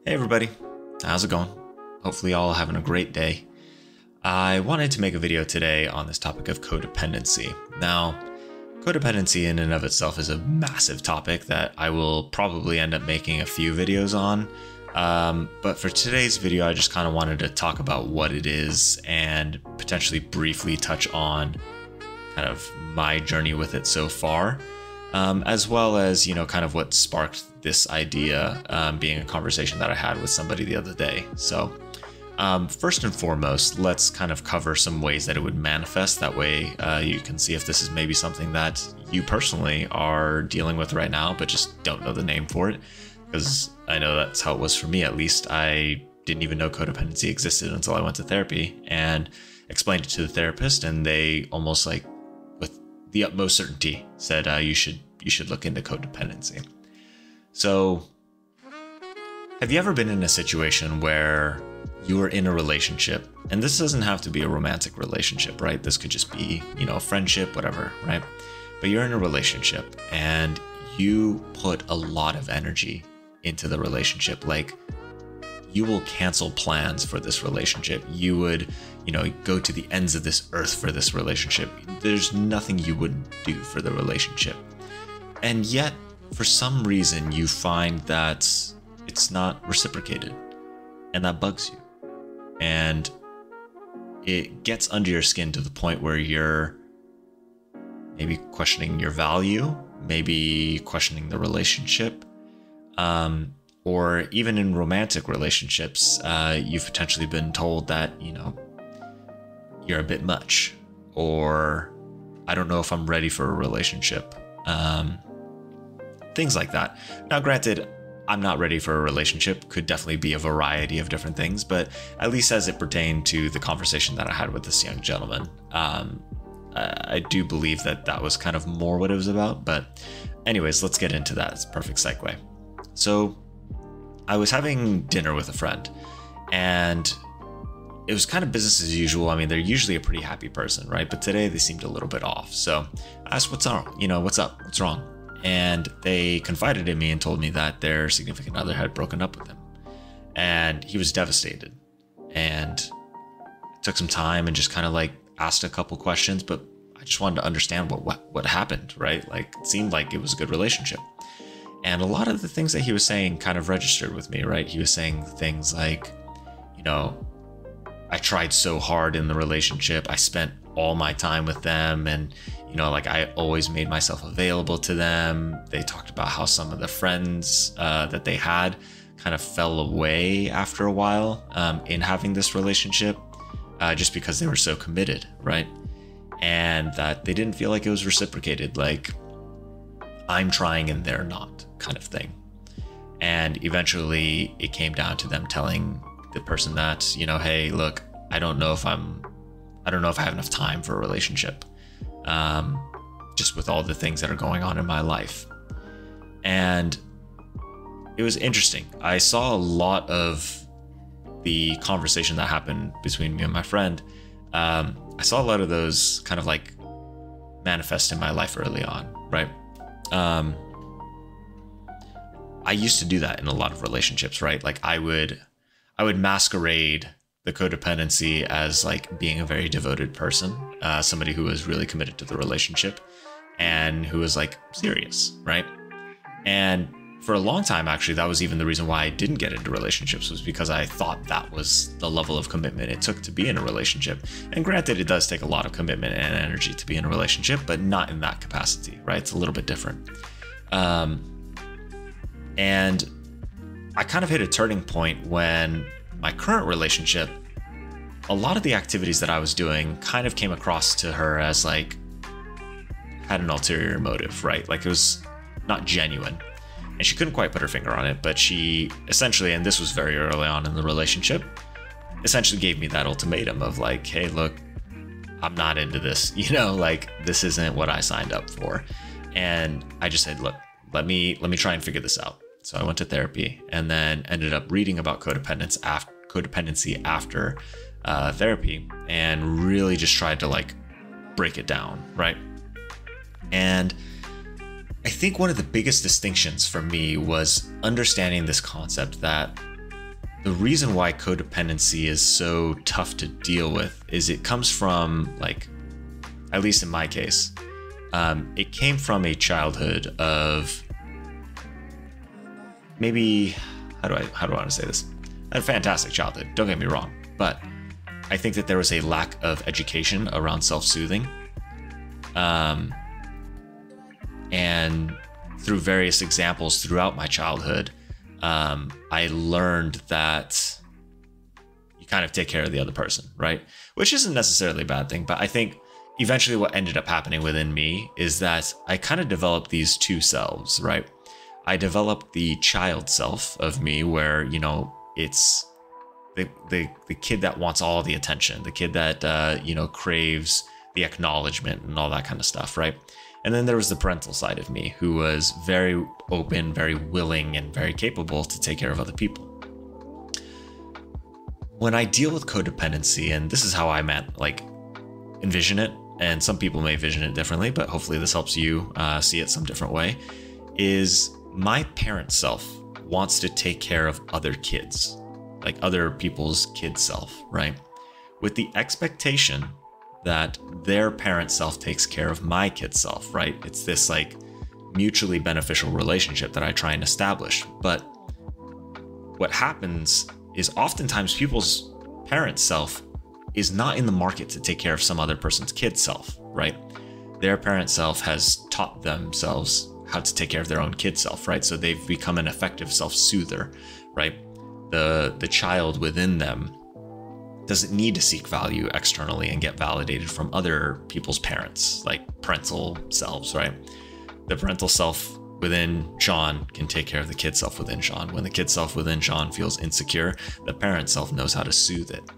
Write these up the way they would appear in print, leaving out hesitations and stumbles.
Hey everybody, how's it going? Hopefully y'all having a great day. I wanted to make a video today on this topic of codependency. Now, codependency in and of itself is a massive topic that I will probably end up making a few videos on. But for today's video, I just kind of wanted to talk about what it is and potentially briefly touch on kind of my journey with it so far. As well as, kind of what sparked this idea, being a conversation that I had with somebody the other day. So first and foremost, let's kind of cover some ways that it would manifest. That way you can see if this is maybe something that you personally are dealing with right now, but just don't know the name for it. Because I know that's how it was for me, at least. I didn't even know codependency existed until I went to therapy and explained it to the therapist, and they almost like the utmost certainty said you should look into codependency. So, have you ever been in a situation where you were in a relationship, and this doesn't have to be a romantic relationship, right? This could just be, a friendship, whatever, right? But you're in a relationship and you put a lot of energy into the relationship. Like, you will cancel plans for this relationship. You would, go to the ends of this earth for this relationship. There's nothing you wouldn't do for the relationship. And yet, for some reason, you find that it's not reciprocated. And that bugs you. And it gets under your skin to the point where you're maybe questioning your value, maybe questioning the relationship. Or even in romantic relationships, you've potentially been told that, you're a bit much, or I don't know if I'm ready for a relationship. Things like that. Now, granted, I'm not ready for a relationship could definitely be a variety of different things, but at least as it pertained to the conversation that I had with this young gentleman, I do believe that that was kind of more what it was about. But anyways, let's get into that. It's a perfect segue. So I was having dinner with a friend, and it was kind of business as usual. I mean, they're usually a pretty happy person, right? But today they seemed a little bit off. So I asked, what's wrong? What's up? What's wrong? And they confided in me and told me that their significant other had broken up with him. And he was devastated. And it took some time and just kind of like asked a couple questions, but I just wanted to understand what happened, right? Like, it seemed like it was a good relationship. And a lot of the things that he was saying kind of registered with me, right? He was saying things like, I tried so hard in the relationship. I spent all my time with them, and, like, I always made myself available to them. They talked about how some of the friends that they had kind of fell away after a while in having this relationship just because they were so committed, right? And that they didn't feel like it was reciprocated. Like, I'm trying and they're not, kind of thing. And eventually it came down to them telling the person that, hey, look, I don't know if I have enough time for a relationship, just with all the things that are going on in my life. And it was interesting. I saw a lot of the conversation that happened between me and my friend. I saw a lot of those kind of like manifest in my life early on, right? I used to do that in a lot of relationships, right? Like, I would masquerade the codependency as like being a very devoted person, somebody who was really committed to the relationship and who was like serious, right? And for a long time, actually, that was even the reason why I didn't get into relationships, was because I thought that was the level of commitment it took to be in a relationship. And granted, it does take a lot of commitment and energy to be in a relationship, but not in that capacity, right? It's a little bit different. And I kind of hit a turning point when my current relationship, a lot of the activities that I was doing kind of came across to her as like, had an ulterior motive, right? Like, it was not genuine. And she couldn't quite put her finger on it, but she essentially, and this was very early on in the relationship, essentially gave me that ultimatum of like, hey, look, I'm not into this, like, this isn't what I signed up for. And I just said, look, let me try and figure this out. So I went to therapy and then ended up reading about codependency after therapy, and really just tried to like break it down, right? And I think one of the biggest distinctions for me was understanding this concept that the reason why codependency is so tough to deal with is it comes from, like, at least in my case, it came from a childhood of maybe, how do I want to say this? I had a fantastic childhood, don't get me wrong, but I think that there was a lack of education around self-soothing. And through various examples throughout my childhood, I learned that you kind of take care of the other person, right? Which isn't necessarily a bad thing, but I think eventually what ended up happening within me is that I kind of developed these two selves, right? I developed the child self of me where, you know, it's the kid that wants all the attention, the kid that, you know, craves the acknowledgement and all that kind of stuff, right? And then there was the parental side of me who was very open, very willing, and very capable to take care of other people. When I deal with codependency, and this is how I envision it, and some people may vision it differently, but hopefully this helps you see it some different way, is my parent self wants to take care of other kids, like other people's kid self, right? With the expectation that their parent self takes care of my kid self, right? It's this like mutually beneficial relationship that I try and establish. But what happens is oftentimes people's parent self is not in the market to take care of some other person's kid self, right? Their parent self has taught themselves how to take care of their own kid self, right? So they've become an effective self-soother, right? The child within them doesn't need to seek value externally and get validated from other people's parents, like parental selves, right? The parental self within Sean can take care of the kid self within Sean. When the kid self within Sean feels insecure, the parent self knows how to soothe it.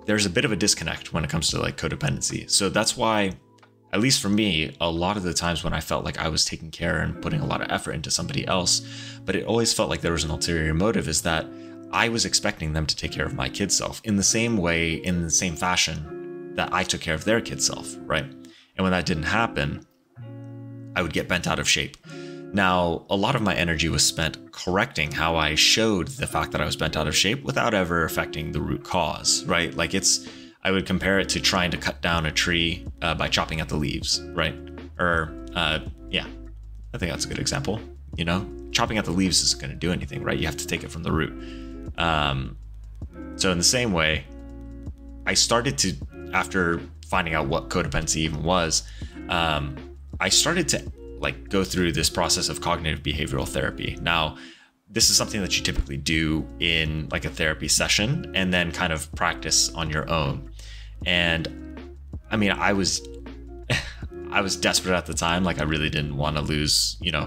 There's a bit of a disconnect when it comes to like codependency. So that's why, at least for me, a lot of the times when I felt like I was taking care and putting a lot of effort into somebody else, but it always felt like there was an ulterior motive, is that I was expecting them to take care of my kid self in the same way, in the same fashion that I took care of their kid self, right? And when that didn't happen, I would get bent out of shape. Now, a lot of my energy was spent correcting how I showed the fact that I was bent out of shape without ever affecting the root cause, right? Like I would compare it to trying to cut down a tree by chopping at the leaves, right? Or, yeah, I think that's a good example. You know, chopping at the leaves isn't going to do anything, right? You have to take it from the root. So in the same way, I started to, after finding out what codependency even was, I started to like go through this process of cognitive behavioral therapy. Now, this is something that you typically do in like a therapy session and then kind of practice on your own. And I mean, I was desperate at the time. Like I really didn't want to lose, you know,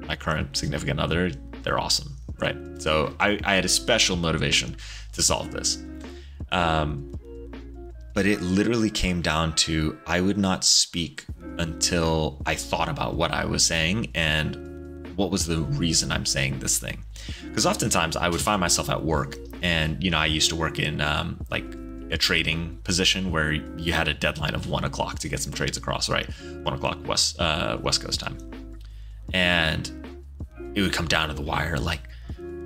my current significant other. They're awesome, right? So I had a special motivation to solve this. But it literally came down to, I would not speak until I thought about what I was saying and what was the reason I'm saying this thing. Because oftentimes I would find myself at work, and, you know, I used to work in like a trading position where you had a deadline of 1 o'clock to get some trades across, right? 1 o'clock West Coast time. And it would come down to the wire, like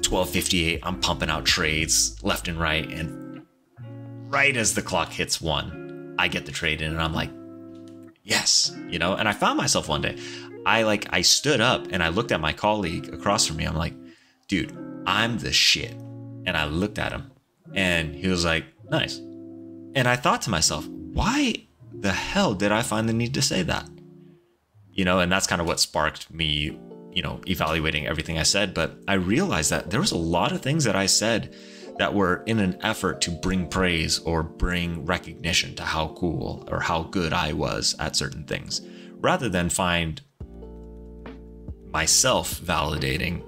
12:58, I'm pumping out trades left and right. And right as the clock hits 1, I get the trade in and I'm like, yes, you know? And I found myself one day, I stood up and I looked at my colleague across from me. I'm like, dude, I'm the shit. And I looked at him and he was like, nice. And I thought to myself, why the hell did I find the need to say that? You know, and that's kind of what sparked me, you know, evaluating everything I said. But I realized that there was a lot of things that I said that were in an effort to bring praise or bring recognition to how cool or how good I was at certain things, rather than find myself validating,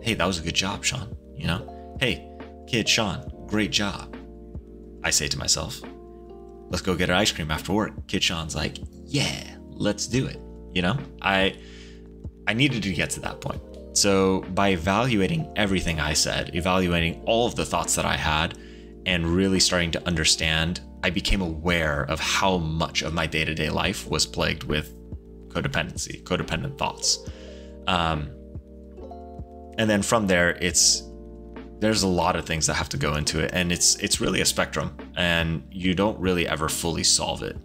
hey, that was a good job, Sean. You know, hey, kid Sean, great job. I say to myself, let's go get an ice cream after work. Kid Sean's like, yeah, let's do it. You know, I needed to get to that point. So by evaluating everything I said, evaluating all of the thoughts that I had, and really starting to understand, I became aware of how much of my day-to-day life was plagued with codependency, codependent thoughts. And then from there, it's there's a lot of things that have to go into it, and it's really a spectrum, and you don't really ever fully solve it.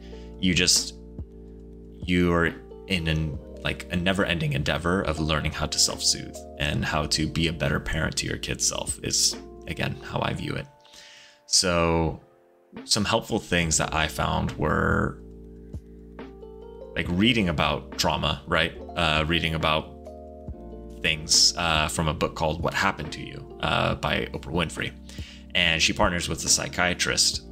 You're in a never-ending endeavor of learning how to self-soothe and how to be a better parent to your kid's self is, again, how I view it. So some helpful things that I found were like reading about trauma, right? Reading about things from a book called What Happened to You by Oprah Winfrey. And she partners with a psychiatrist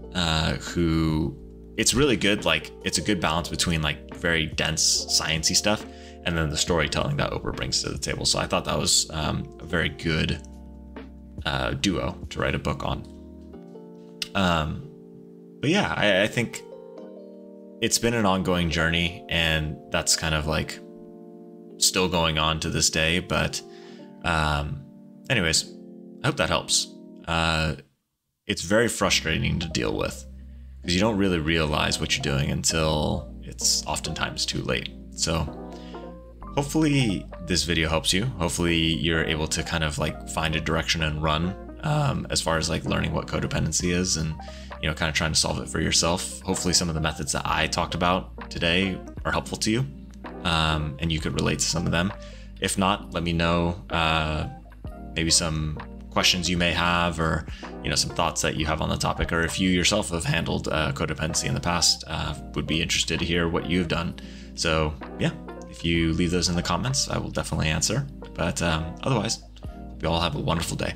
who, it's really good. Like, it's a good balance between like very dense sciencey stuff and then the storytelling that Oprah brings to the table. So I thought that was a very good duo to write a book on. But yeah, I think it's been an ongoing journey, and that's kind of like still going on to this day. But anyways, I hope that helps. It's very frustrating to deal with because you don't really realize what you're doing until it's oftentimes too late. So hopefully this video helps you. Hopefully you're able to kind of like find a direction and run as far as like learning what codependency is and, you know, kind of trying to solve it for yourself. Hopefully some of the methods that I talked about today are helpful to you, and you could relate to some of them. If not, let me know maybe some questions you may have, or, you know, some thoughts that you have on the topic, or if you yourself have handled codependency in the past, would be interested to hear what you've done. So yeah, if you leave those in the comments, I will definitely answer. But otherwise, we all have a wonderful day.